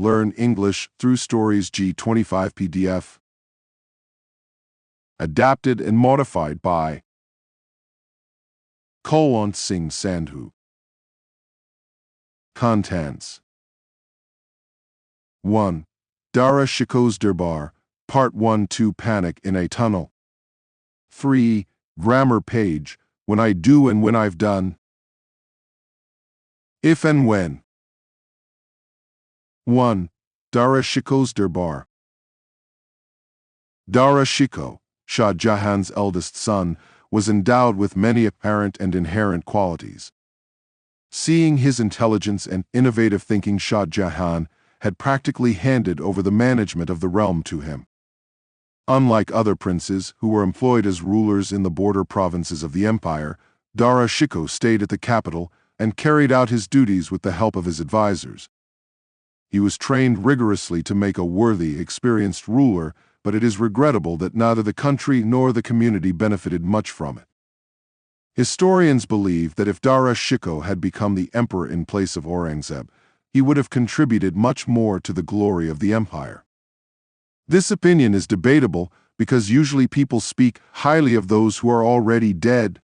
Learn English through Stories G25 PDF. Adapted and modified by Kulwant Singh Sandhu. Contents 1. Dara Shikoh's Darbar, Part 1-2 Panic in a Tunnel. 3. Grammar page, When I do and when I've done. If and when. 1. Dara Shikoh's Darbar. Dara Shikoh, Shah Jahan's eldest son, was endowed with many apparent and inherent qualities. Seeing his intelligence and innovative thinking, Shah Jahan had practically handed over the management of the realm to him. Unlike other princes who were employed as rulers in the border provinces of the empire, Dara Shikoh stayed at the capital and carried out his duties with the help of his advisors. He was trained rigorously to make a worthy, experienced ruler, but it is regrettable that neither the country nor the community benefited much from it. Historians believe that if Dara Shikoh had become the emperor in place of Aurangzeb, he would have contributed much more to the glory of the empire. This opinion is debatable because usually people speak highly of those who are already dead.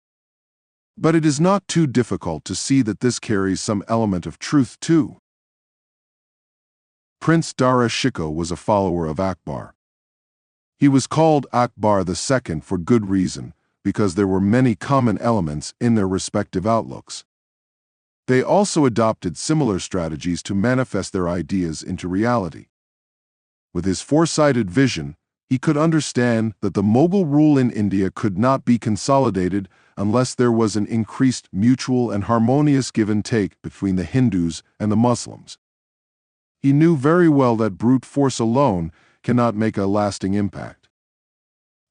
But it is not too difficult to see that this carries some element of truth too. Prince Dara Shikoh was a follower of Akbar. He was called Akbar II for good reason, because there were many common elements in their respective outlooks. They also adopted similar strategies to manifest their ideas into reality. With his foresighted vision, he could understand that the Mughal rule in India could not be consolidated unless there was an increased mutual and harmonious give and take between the Hindus and the Muslims. He knew very well that brute force alone cannot make a lasting impact.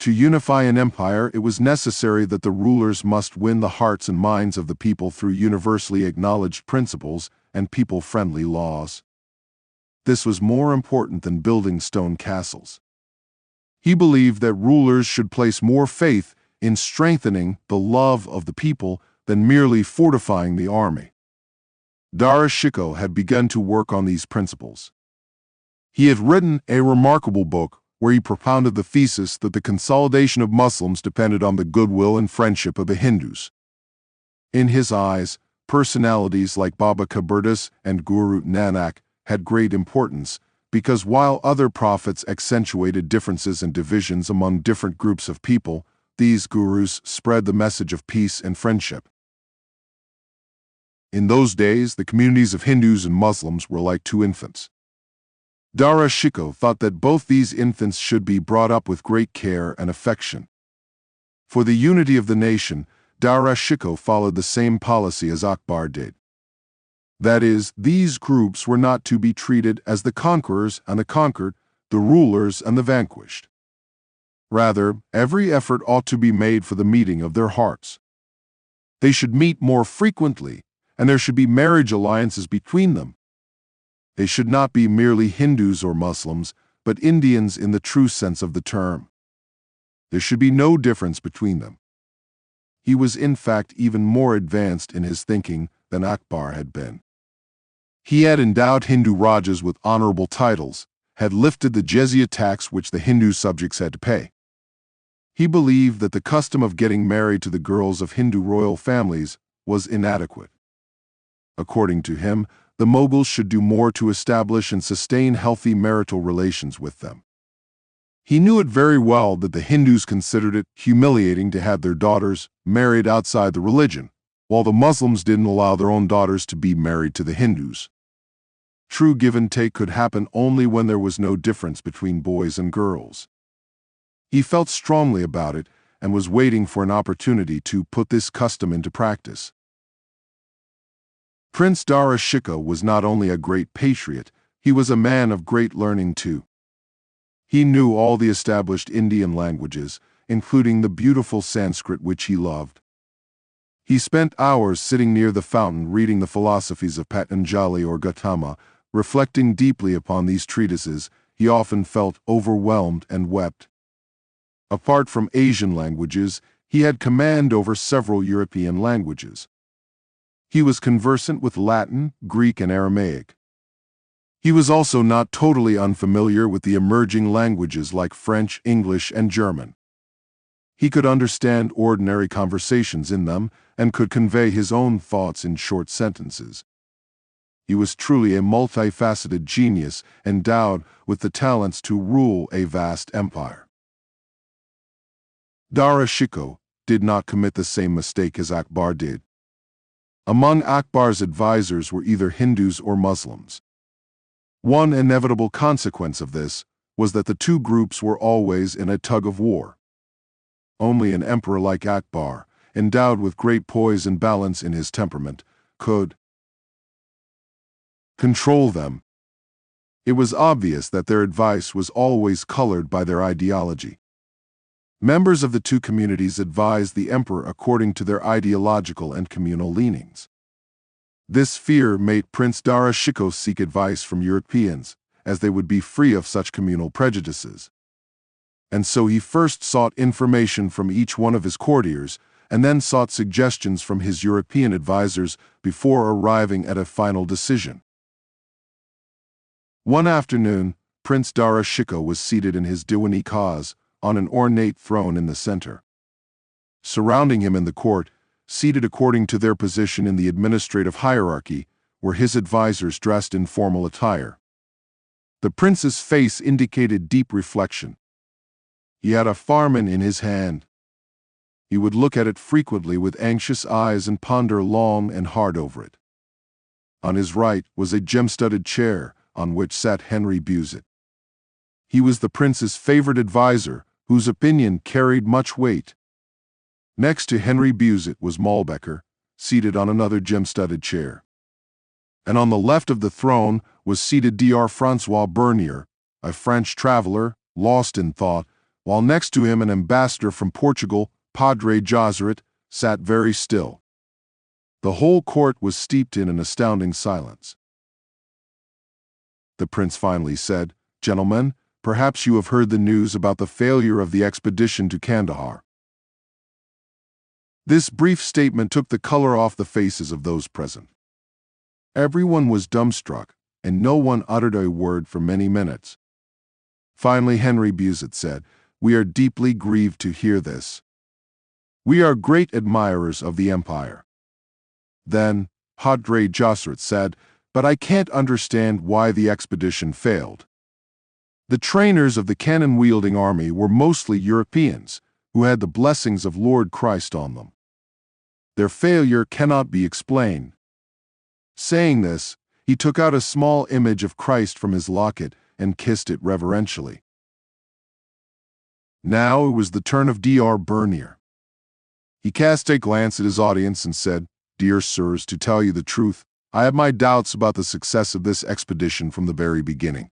To unify an empire, it was necessary that the rulers must win the hearts and minds of the people through universally acknowledged principles and people-friendly laws. This was more important than building stone castles. He believed that rulers should place more faith in strengthening the love of the people than merely fortifying the army. Dara Shikoh had begun to work on these principles. He had written a remarkable book where he propounded the thesis that the consolidation of Muslims depended on the goodwill and friendship of the Hindus. In his eyes, personalities like Baba Kabirdas and Guru Nanak had great importance because while other prophets accentuated differences and divisions among different groups of people, these gurus spread the message of peace and friendship. In those days, the communities of Hindus and Muslims were like two infants. Dara Shikoh thought that both these infants should be brought up with great care and affection. For the unity of the nation, Dara Shikoh followed the same policy as Akbar did. That is, these groups were not to be treated as the conquerors and the conquered, the rulers and the vanquished. Rather, every effort ought to be made for the meeting of their hearts. They should meet more frequently, and there should be marriage alliances between them. They should not be merely Hindus or Muslims, but Indians in the true sense of the term. There should be no difference between them. He was in fact even more advanced in his thinking than Akbar had been. He had endowed Hindu Rajas with honorable titles, had lifted the jizya tax which the Hindu subjects had to pay. He believed that the custom of getting married to the girls of Hindu royal families was inadequate. According to him, the Mughals should do more to establish and sustain healthy marital relations with them. He knew it very well that the Hindus considered it humiliating to have their daughters married outside the religion, while the Muslims didn't allow their own daughters to be married to the Hindus. True give and take could happen only when there was no difference between boys and girls. He felt strongly about it and was waiting for an opportunity to put this custom into practice. Prince Dara Shikoh was not only a great patriot, he was a man of great learning too. He knew all the established Indian languages, including the beautiful Sanskrit which he loved. He spent hours sitting near the fountain reading the philosophies of Patanjali or Gautama. Reflecting deeply upon these treatises, he often felt overwhelmed and wept. Apart from Asian languages, he had command over several European languages. He was conversant with Latin, Greek, and Aramaic. He was also not totally unfamiliar with the emerging languages like French, English, and German. He could understand ordinary conversations in them and could convey his own thoughts in short sentences. He was truly a multifaceted genius endowed with the talents to rule a vast empire. Dara Shikoh did not commit the same mistake as Akbar did. Among Akbar's advisors were either Hindus or Muslims. One inevitable consequence of this was that the two groups were always in a tug-of-war. Only an emperor like Akbar, endowed with great poise and balance in his temperament, could control them. It was obvious that their advice was always colored by their ideology. Members of the two communities advised the emperor according to their ideological and communal leanings. This fear made Prince Dara Shikoh seek advice from Europeans, as they would be free of such communal prejudices. And so he first sought information from each one of his courtiers, and then sought suggestions from his European advisors before arriving at a final decision. One afternoon, Prince Dara Shikoh was seated in his Diwani Khaz, on an ornate throne in the center. Surrounding him in the court, seated according to their position in the administrative hierarchy, were his advisors dressed in formal attire. The prince's face indicated deep reflection. He had a farman in his hand. He would look at it frequently with anxious eyes and ponder long and hard over it. On his right was a gem-studded chair, on which sat Henry Busett. He was the prince's favorite advisor, whose opinion carried much weight. Next to Henry Busett was Malbecker, seated on another gem-studded chair. And on the left of the throne was seated Dr. Francois Bernier, a French traveler, lost in thought, while next to him an ambassador from Portugal, Padre Josuit, sat very still. The whole court was steeped in an astounding silence. The prince finally said, "Gentlemen, perhaps you have heard the news about the failure of the expedition to Kandahar." This brief statement took the color off the faces of those present. Everyone was dumbstruck, and no one uttered a word for many minutes. Finally, Henry Busett said, "We are deeply grieved to hear this. We are great admirers of the empire." Then, Padre Josuit said, "But I can't understand why the expedition failed. The trainers of the cannon-wielding army were mostly Europeans, who had the blessings of Lord Christ on them. Their failure cannot be explained." Saying this, he took out a small image of Christ from his locket and kissed it reverentially. Now it was the turn of Dr. Bernier. He cast a glance at his audience and said, "Dear sirs, to tell you the truth, I have my doubts about the success of this expedition from the very beginning.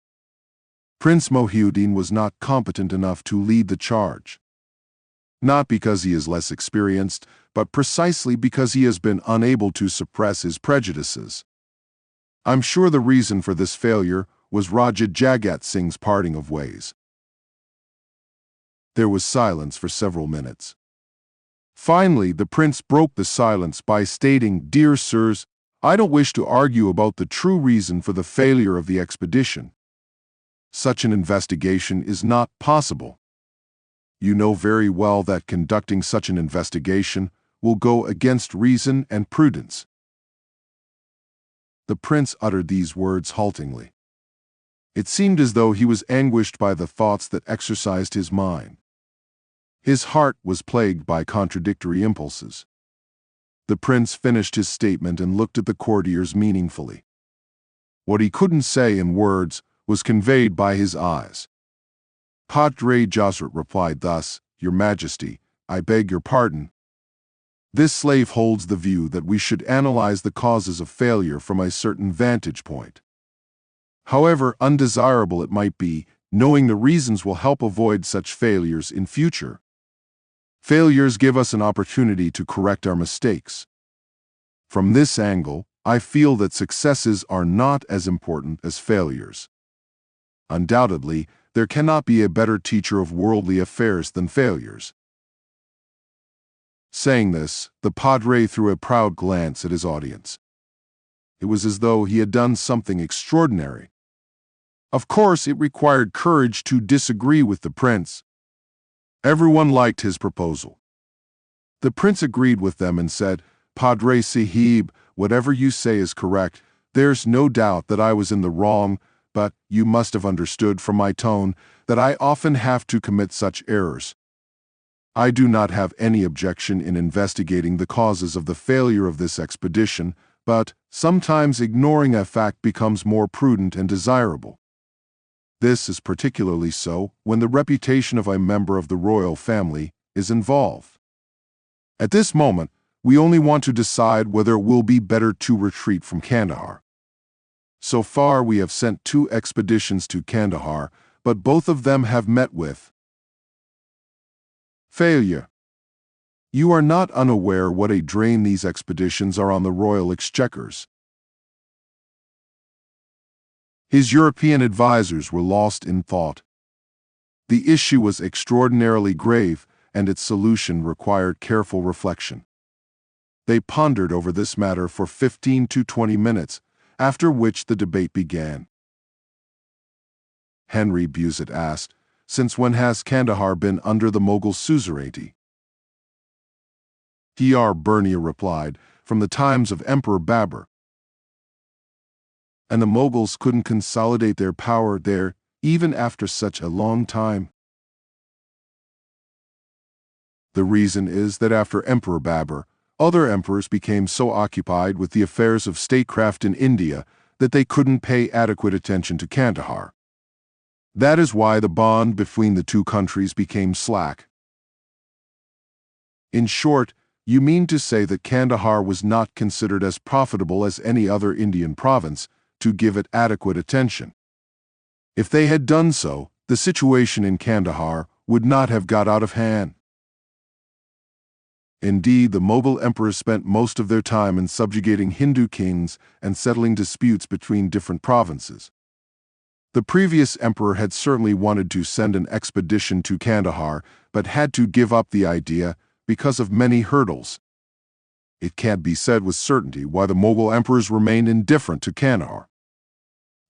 Prince Mohiuddin was not competent enough to lead the charge. Not because he is less experienced, but precisely because he has been unable to suppress his prejudices. I'm sure the reason for this failure was Raja Jagat Singh's parting of ways." There was silence for several minutes. Finally, the prince broke the silence by stating, "Dear sirs, I don't wish to argue about the true reason for the failure of the expedition. Such an investigation is not possible. You know very well that conducting such an investigation will go against reason and prudence." The prince uttered these words haltingly. It seemed as though he was anguished by the thoughts that exercised his mind. His heart was plagued by contradictory impulses. The prince finished his statement and looked at the courtiers meaningfully. What he couldn't say in words was conveyed by his eyes. Padre Josuit replied thus, "Your Majesty, I beg your pardon. This slave holds the view that we should analyze the causes of failure from a certain vantage point. However undesirable it might be, knowing the reasons will help avoid such failures in future. Failures give us an opportunity to correct our mistakes. From this angle, I feel that successes are not as important as failures. Undoubtedly, there cannot be a better teacher of worldly affairs than failures." Saying this, the padre threw a proud glance at his audience. It was as though he had done something extraordinary, Of course, it required courage to disagree with the prince. Everyone liked his proposal. The prince agreed with them and said, "Padre Sahib, whatever you say is correct. There's no doubt that I was in the wrong, but you must have understood from my tone that I often have to commit such errors. I do not have any objection in investigating the causes of the failure of this expedition, but sometimes ignoring a fact becomes more prudent and desirable. This is particularly so when the reputation of a member of the royal family is involved. At this moment, we only want to decide whether it will be better to retreat from Kandahar. So far we have sent 2 expeditions to Kandahar, but both of them have met with failure. You are not unaware what a drain these expeditions are on the royal exchequers. His European advisors were lost in thought. The issue was extraordinarily grave, and its solution required careful reflection. They pondered over this matter for 15 to 20 minutes, after which the debate began. Henry Busett asked, "Since when has Kandahar been under the Mughal suzerainty?" T.R. Bernier replied, "From the times of Emperor Babur. And the Mughals couldn't consolidate their power there, even after such a long time. The reason is that after Emperor Babur, other emperors became so occupied with the affairs of statecraft in India that they couldn't pay adequate attention to Kandahar. That is why the bond between the 2 countries became slack." In short, you mean to say that Kandahar was not considered as profitable as any other Indian province to give it adequate attention. If they had done so, the situation in Kandahar would not have got out of hand. Indeed, the Mughal emperors spent most of their time in subjugating Hindu kings and settling disputes between different provinces. The previous emperor had certainly wanted to send an expedition to Kandahar, but had to give up the idea because of many hurdles. It can't be said with certainty why the Mughal emperors remained indifferent to Kandahar.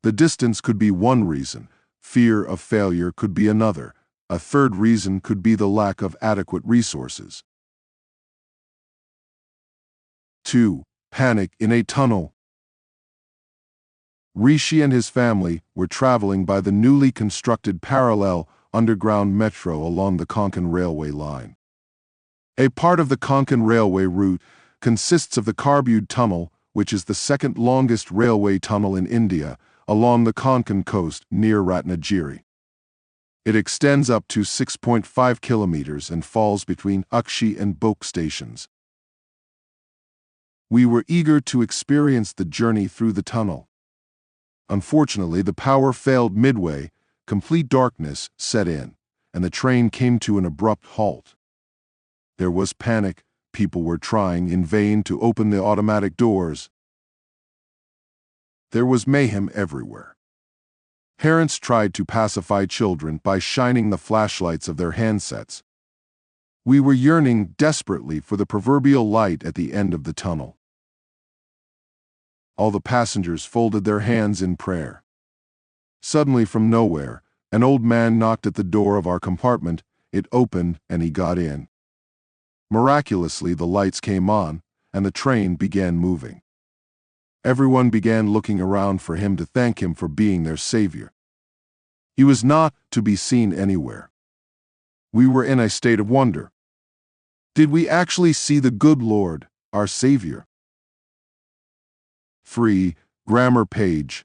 The distance could be one reason, fear of failure could be another, a third reason could be the lack of adequate resources. 2. Panic in a tunnel. Rishi and his family were traveling by the newly constructed parallel underground metro along the Konkan railway line. A part of the Konkan railway route consists of the Kharbud tunnel, which is the 2nd longest railway tunnel in India, along the Konkan coast near Ratnagiri. It extends up to 6.5 kilometers and falls between Akshi and Bok stations. We were eager to experience the journey through the tunnel. Unfortunately, the power failed midway, complete darkness set in, and the train came to an abrupt halt. There was panic, people were trying in vain to open the automatic doors. There was mayhem everywhere. Parents tried to pacify children by shining the flashlights of their handsets. We were yearning desperately for the proverbial light at the end of the tunnel. All the passengers folded their hands in prayer. Suddenly, from nowhere, an old man knocked at the door of our compartment. It opened, and he got in. Miraculously, the lights came on, and the train began moving. Everyone began looking around for him to thank him for being their savior. He was not to be seen anywhere. We were in a state of wonder. Did we actually see the good Lord, our Savior? 3. Grammar page.